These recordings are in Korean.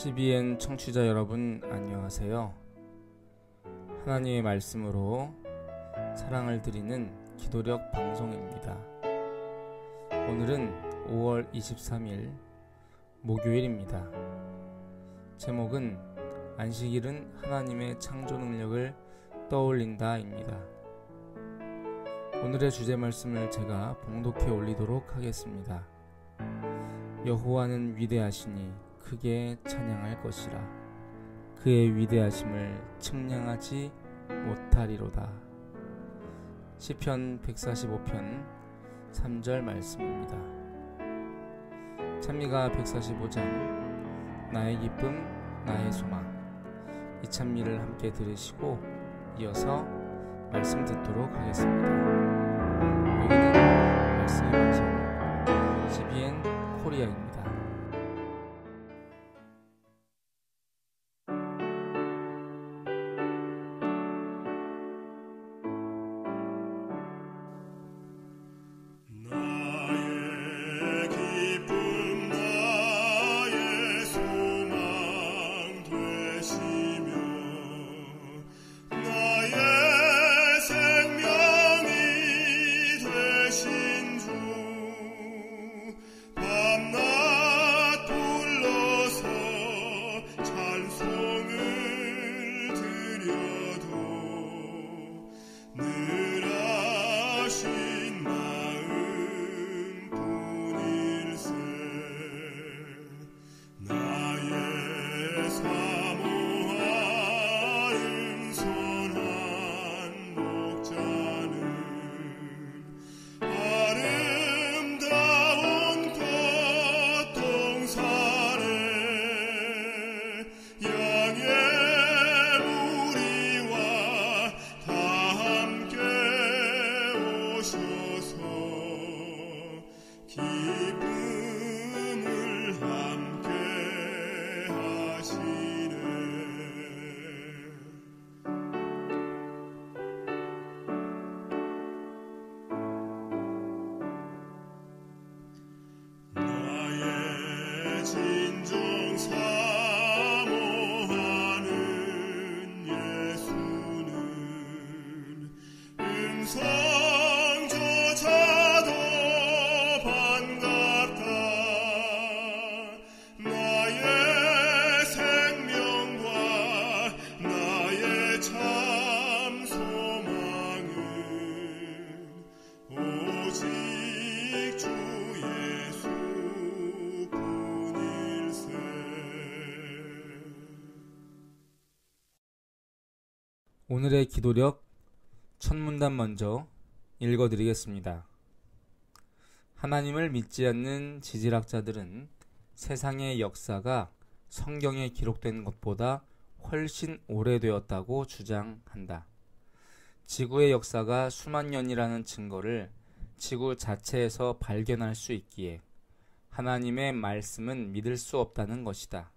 CBN 청취자 여러분 안녕하세요. 하나님의 말씀으로 사랑을 드리는 기도력 방송입니다. 오늘은 5월 23일 목요일입니다. 제목은 안식일은 하나님의 창조 능력을 떠올린다입니다. 오늘의 주제 말씀을 제가 봉독해 올리도록 하겠습니다. 여호와는 위대하시니 크게 찬양할 것이라. 그의 위대하심을 측량하지 못하리로다. 시편 145편 3절 말씀입니다. 찬미가 145장 나의 기쁨 나의 소망, 이 찬미를 함께 들으시고 이어서 말씀 듣도록 하겠습니다. 여기는 말씀의 방송 CBN 코리아입니다. 오늘의 기도력 첫 문단 먼저 읽어드리겠습니다. 하나님을 믿지 않는 지질학자들은 세상의 역사가 성경에 기록된 것보다 훨씬 오래되었다고 주장한다. 지구의 역사가 수만 년이라는 증거를 지구 자체에서 발견할 수 있기에 하나님의 말씀은 믿을 수 없다는 것이다.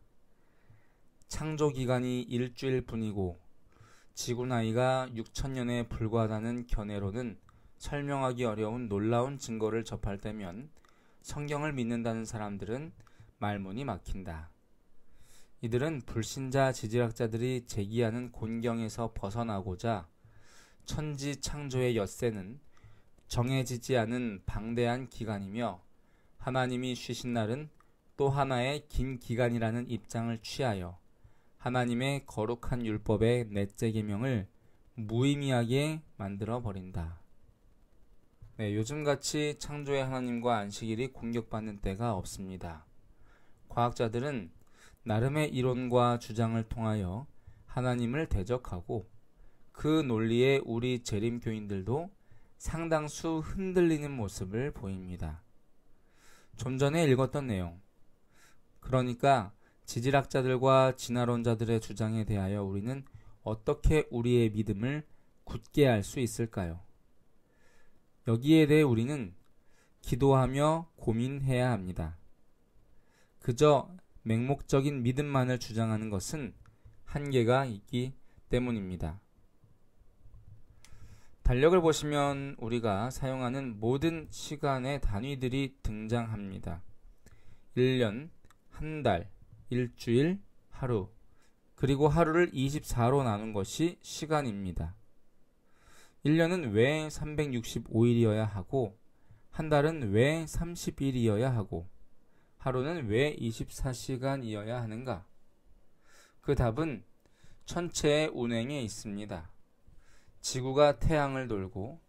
창조 기간이 일주일 뿐이고 지구 나이가 6천년에 불과하다는 견해로는 설명하기 어려운 놀라운 증거를 접할 때면 성경을 믿는다는 사람들은 말문이 막힌다. 이들은 불신자 지질학자들이 제기하는 곤경에서 벗어나고자 천지 창조의 엿새는 정해지지 않은 방대한 기간이며 하나님이 쉬신 날은 또 하나의 긴 기간이라는 입장을 취하여 하나님의 거룩한 율법의 넷째 계명을 무의미하게 만들어 버린다. 요즘같이 창조의 하나님과 안식일이 공격받는 때가 없습니다. 과학자들은 나름의 이론과 주장을 통하여 하나님을 대적하고 그 논리에 우리 재림교인들도 상당수 흔들리는 모습을 보입니다. 좀 전에 읽었던 내용, 그러니까 지질학자들과 진화론자들의 주장에 대하여 우리는 어떻게 우리의 믿음을 굳게 할 수 있을까요? 여기에 대해 우리는 기도하며 고민해야 합니다. 그저 맹목적인 믿음만을 주장하는 것은 한계가 있기 때문입니다. 달력을 보시면 우리가 사용하는 모든 시간의 단위들이 등장합니다. 1년, 한 달, 일주일, 하루, 그리고 하루를 24로 나눈 것이 시간입니다. 1년은 왜 365일이어야 하고, 한 달은 왜 30일이어야 하고, 하루는 왜 24시간이어야 하는가? 그 답은 천체의 운행에 있습니다. 지구가 태양을 돌고,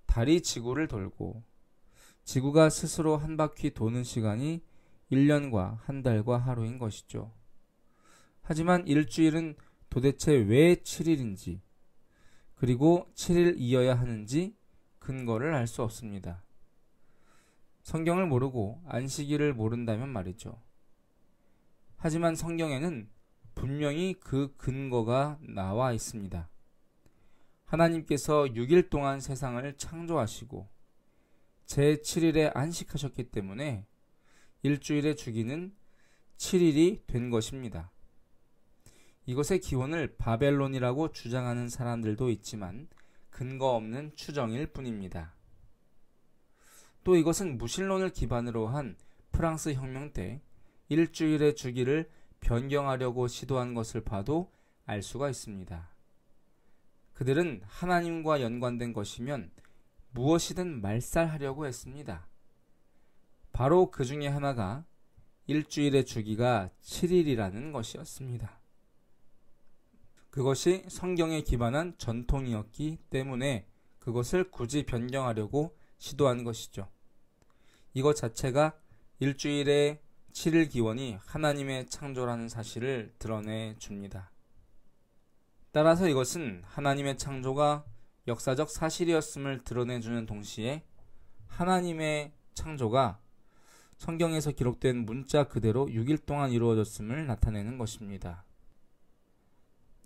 달이 지구를 돌고, 지구가 스스로 한 바퀴 도는 시간이 1년과 한 달과 하루인 것이죠. 하지만 일주일은 도대체 왜 7일인지, 그리고 7일이어야 하는지 근거를 알 수 없습니다. 성경을 모르고 안식일을 모른다면 말이죠. 하지만 성경에는 분명히 그 근거가 나와 있습니다. 하나님께서 6일 동안 세상을 창조하시고 제7일에 안식하셨기 때문에 일주일의 주기는 7일이 된 것입니다. 이것의 기원을 바벨론이라고 주장하는 사람들도 있지만 근거 없는 추정일 뿐입니다. 또 이것은 무신론을 기반으로 한 프랑스 혁명 때 일주일의 주기를 변경하려고 시도한 것을 봐도 알 수가 있습니다. 그들은 하나님과 연관된 것이면 무엇이든 말살하려고 했습니다. 바로 그 중에 하나가 일주일의 주기가 7일이라는 것이었습니다. 그것이 성경에 기반한 전통이었기 때문에 그것을 굳이 변경하려고 시도한 것이죠. 이것 자체가 일주일의 7일 기원이 하나님의 창조라는 사실을 드러내 줍니다. 따라서 이것은 하나님의 창조가 역사적 사실이었음을 드러내주는 동시에 하나님의 창조가 성경에서 기록된 문자 그대로 6일 동안 이루어졌음을 나타내는 것입니다.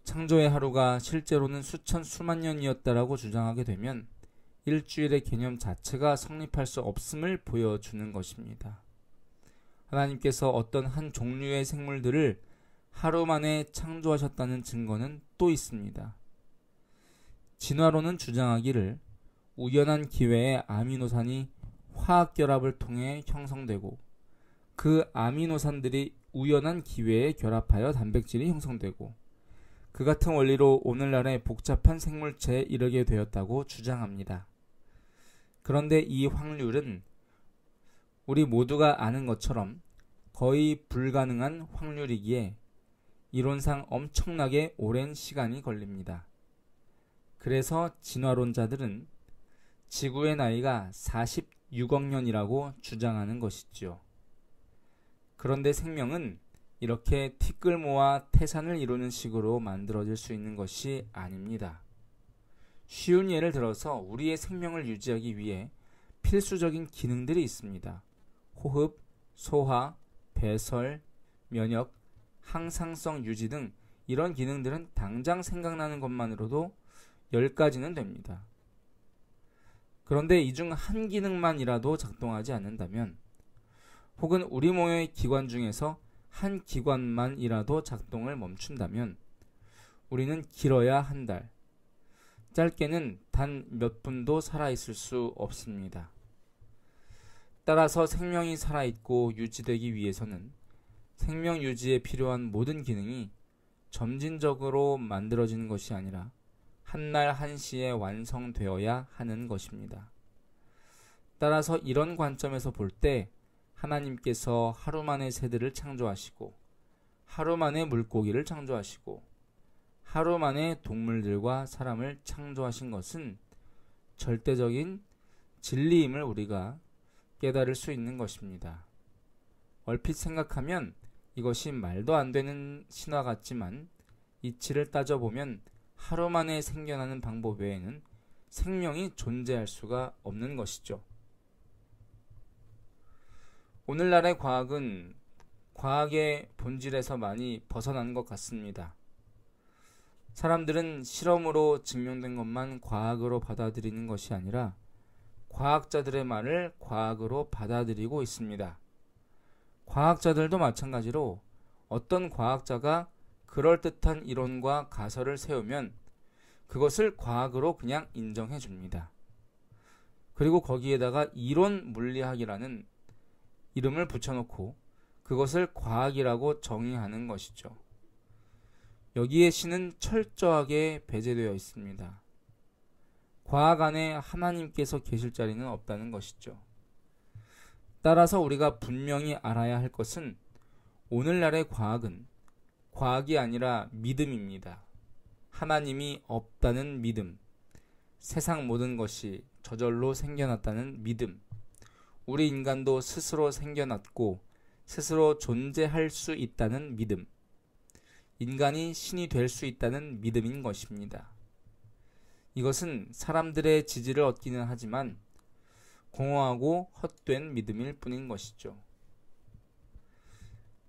창조의 하루가 실제로는 수만 년이었다라고 주장하게 되면 일주일의 개념 자체가 성립할 수 없음을 보여주는 것입니다. 하나님께서 어떤 한 종류의 생물들을 하루 만에 창조하셨다는 증거는 또 있습니다. 진화론은 주장하기를 우연한 기회에 아미노산이 화학 결합을 통해 형성되고 그 아미노산들이 우연한 기회에 결합하여 단백질이 형성되고 그 같은 원리로 오늘날의 복잡한 생물체에 이르게 되었다고 주장합니다. 그런데 이 확률은 우리 모두가 아는 것처럼 거의 불가능한 확률이기에 이론상 엄청나게 오랜 시간이 걸립니다. 그래서 진화론자들은 지구의 나이가 46억 년이라고 주장하는 것이지요. 그런데 생명은 이렇게 티끌모아 태산을 이루는 식으로 만들어질 수 있는 것이 아닙니다. 쉬운 예를 들어서 우리의 생명을 유지하기 위해 필수적인 기능들이 있습니다. 호흡, 소화, 배설, 면역, 항상성 유지 등 이런 기능들은 당장 생각나는 것만으로도 10가지는 됩니다. 그런데 이 중 한 기능만이라도 작동하지 않는다면 혹은 우리 몸의 기관 중에서 한 기관만이라도 작동을 멈춘다면 우리는 길어야 한 달, 짧게는 단 몇 분도 살아있을 수 없습니다. 따라서 생명이 살아있고 유지되기 위해서는 생명 유지에 필요한 모든 기능이 점진적으로 만들어지는 것이 아니라 한날 한시에 완성되어야 하는 것입니다. 따라서 이런 관점에서 볼 때 하나님께서 하루 만에 새들을 창조하시고 하루 만에 물고기를 창조하시고 하루 만에 동물들과 사람을 창조하신 것은 절대적인 진리임을 우리가 깨달을 수 있는 것입니다. 얼핏 생각하면 이것이 말도 안 되는 신화 같지만 이치를 따져보면 하루 만에 생겨나는 방법 외에는 생명이 존재할 수가 없는 것이죠. 오늘날의 과학은 과학의 본질에서 많이 벗어난 것 같습니다. 사람들은 실험으로 증명된 것만 과학으로 받아들이는 것이 아니라 과학자들의 말을 과학으로 받아들이고 있습니다. 과학자들도 마찬가지로 어떤 과학자가 그럴듯한 이론과 가설을 세우면 그것을 과학으로 그냥 인정해 줍니다. 그리고 거기에다가 이론 물리학이라는 이름을 붙여놓고 그것을 과학이라고 정의하는 것이죠. 여기에 신은 철저하게 배제되어 있습니다. 과학 안에 하나님께서 계실 자리는 없다는 것이죠. 따라서 우리가 분명히 알아야 할 것은 오늘날의 과학은 과학이 아니라 믿음입니다. 하나님이 없다는 믿음, 세상 모든 것이 저절로 생겨났다는 믿음, 우리 인간도 스스로 생겨났고 스스로 존재할 수 있다는 믿음, 인간이 신이 될 수 있다는 믿음인 것입니다. 이것은 사람들의 지지를 얻기는 하지만 공허하고 헛된 믿음일 뿐인 것이죠.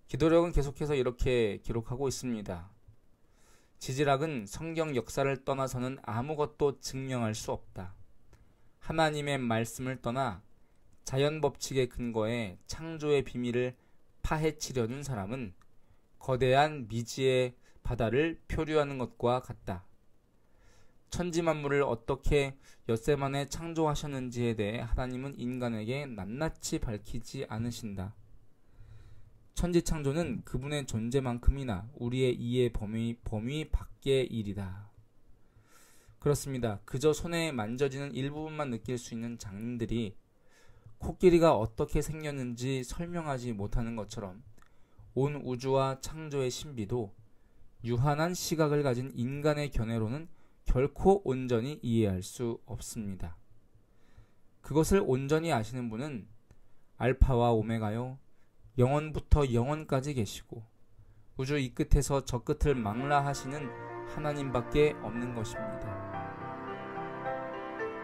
기도력은 계속해서 이렇게 기록하고 있습니다. 지질학은 성경 역사를 떠나서는 아무것도 증명할 수 없다. 하나님의 말씀을 떠나 자연 법칙에 근거해 창조의 비밀을 파헤치려는 사람은 거대한 미지의 바다를 표류하는 것과 같다. 천지 만물을 어떻게 엿새 만에 창조하셨는지에 대해 하나님은 인간에게 낱낱이 밝히지 않으신다. 천지 창조는 그분의 존재만큼이나 우리의 이해 범위 밖의 일이다. 그렇습니다. 그저 손에 만져지는 일부분만 느낄 수 있는 장님들이 코끼리가 어떻게 생겼는지 설명하지 못하는 것처럼 온 우주와 창조의 신비도 유한한 시각을 가진 인간의 견해로는 결코 온전히 이해할 수 없습니다. 그것을 온전히 아시는 분은 알파와 오메가요, 영원부터 영원까지 계시고 우주 이 끝에서 저 끝을 망라하시는 하나님밖에 없는 것입니다.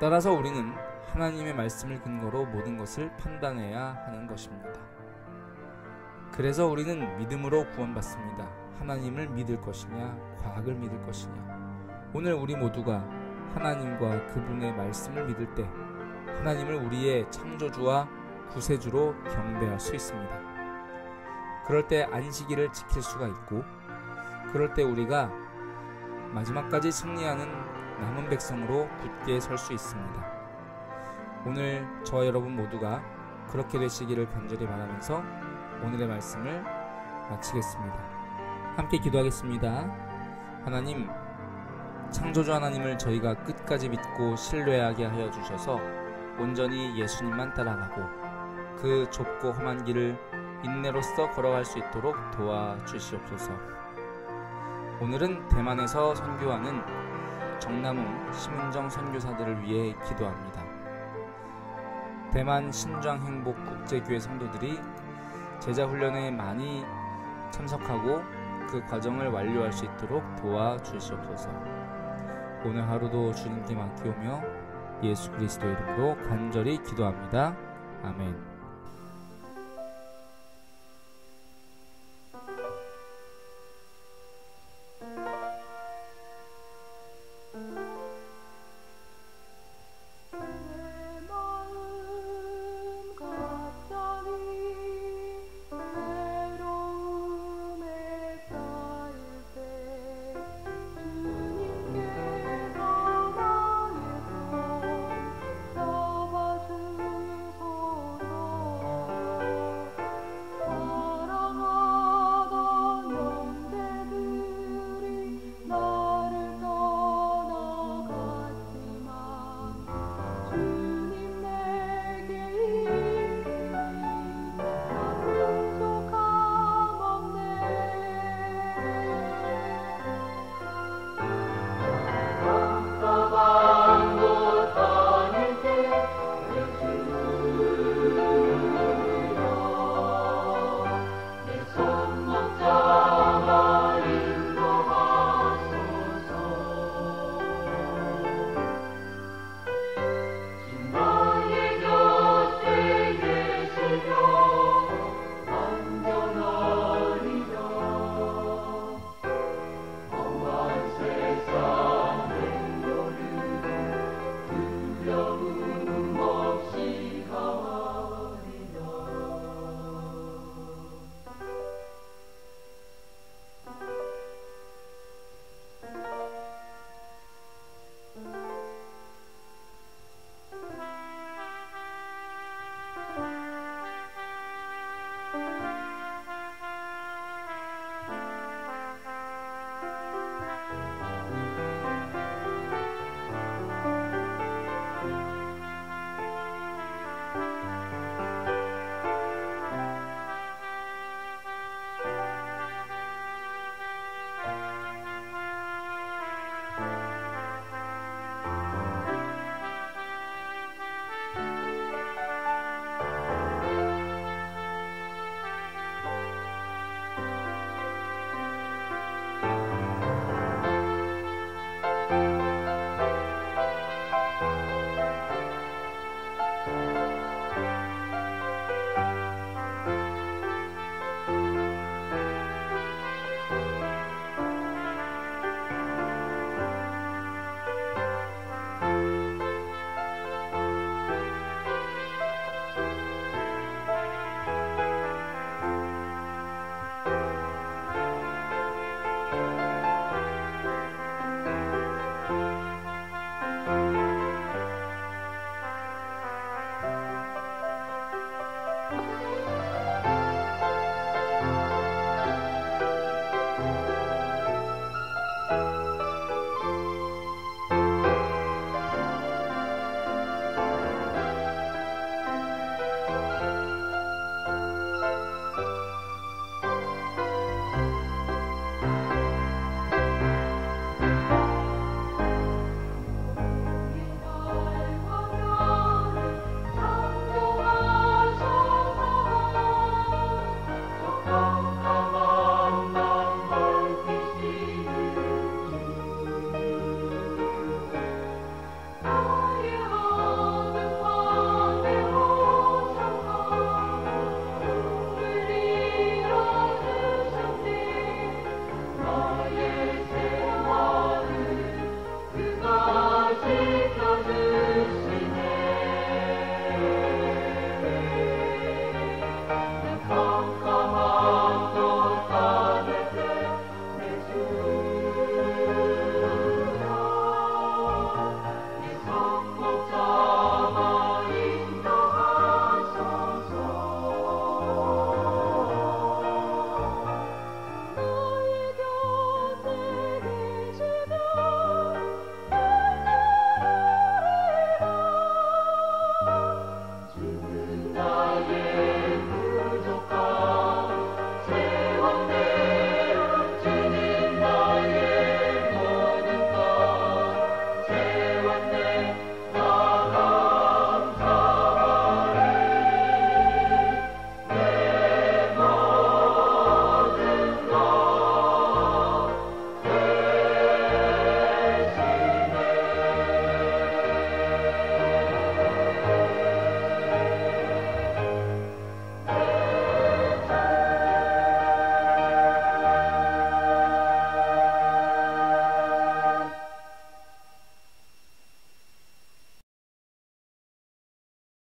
따라서 우리는 하나님의 말씀을 근거로 모든 것을 판단해야 하는 것입니다. 그래서 우리는 믿음으로 구원받습니다. 하나님을 믿을 것이냐, 과학을 믿을 것이냐. 오늘 우리 모두가 하나님과 그분의 말씀을 믿을 때 하나님을 우리의 창조주와 구세주로 경배할 수 있습니다. 그럴 때 안식일을 지킬 수가 있고, 그럴 때 우리가 마지막까지 승리하는 남은 백성으로 굳게 설 수 있습니다. 오늘 저와 여러분 모두가 그렇게 되시기를 간절히 바라면서 오늘의 말씀을 마치겠습니다. 함께 기도하겠습니다. 하나님, 창조주 하나님을 저희가 끝까지 믿고 신뢰하게 하여 주셔서 온전히 예수님만 따라가고 그 좁고 험한 길을 인내로써 걸어갈 수 있도록 도와주시옵소서. 오늘은 대만에서 선교하는 정남웅, 심은정 선교사들을 위해 기도합니다. 대만 신장행복국제교회 성도들이 제자훈련에 많이 참석하고 그 과정을 완료할 수 있도록 도와주시옵소서. 오늘 하루도 주님께 맡기오며 예수 그리스도 이름으로 간절히 기도합니다. 아멘.